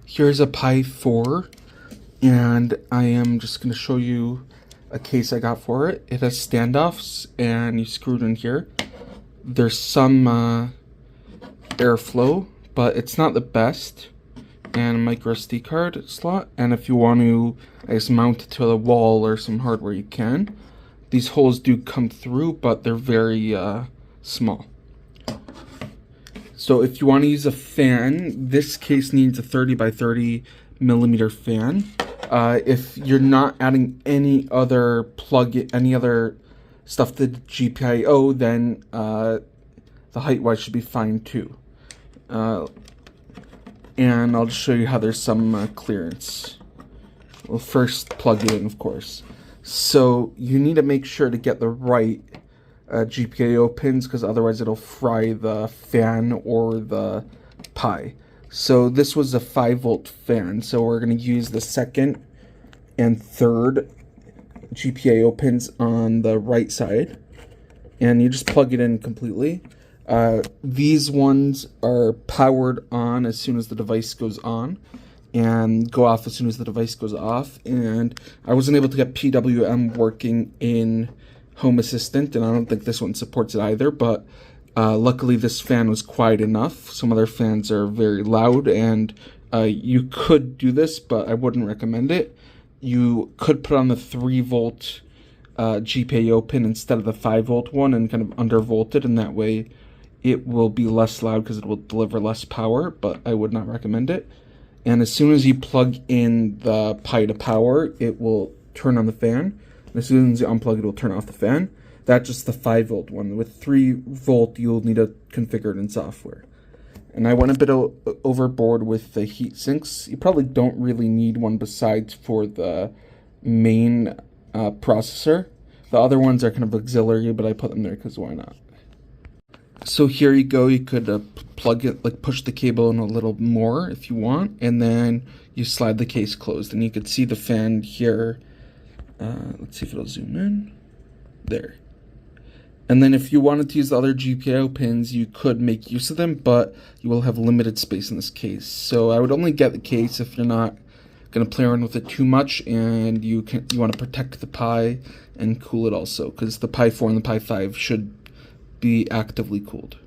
Here's a Pi 4, and I am just going to show you a case I got for it. It has standoffs, and you screw it in here. There's some airflow, but it's not the best. And a micro SD card slot, and if you want to, I guess, mount it to the wall or some hardware, you can. These holes do come through, but they're very small. So if you want to use a fan, this case needs a 30 by 30 millimeter fan. If you're not adding any other any other stuff to the GPIO, then the height wise should be fine too. And I'll just show you how there's some clearance. We'll first plug it in, of course. So you need to make sure to get the right GPIO pins, because otherwise it'll fry the fan or the Pi. So this was a 5-volt fan, so we're going to use the second and third GPIO pins on the right side, and you just plug it in completely. These ones are powered on as soon as the device goes on and go off as soon as the device goes off. And I wasn't able to get PWM working in Home Assistant, and I don't think this one supports it either, but luckily this fan was quiet enough. Some other fans are very loud, and you could do this, but I wouldn't recommend it. You could put on the 3-volt GPIO pin instead of the 5-volt one and kind of undervolt it, and that way it will be less loud because it will deliver less power, but I would not recommend it. And as soon as you plug in the Pi to power, it will turn on the fan. And as soon as you unplug it, will turn off the fan. That's just the 5-volt one. With 3-volt, you'll need to configure it in software. And I went a bit overboard with the heat sinks. You probably don't really need one besides for the main processor. The other ones are kind of auxiliary, but I put them there because why not? So here you go. You could plug it, like push the cable in a little more if you want, and then you slide the case closed, and you could see the fan here. Let's see if it'll zoom in. There. And then if you wanted to use the other GPIO pins, you could make use of them, but you will have limited space in this case. So I would only get the case if you're not going to play around with it too much, and you want to protect the Pi and cool it also, because the Pi 4 and the Pi 5 should be actively cooled.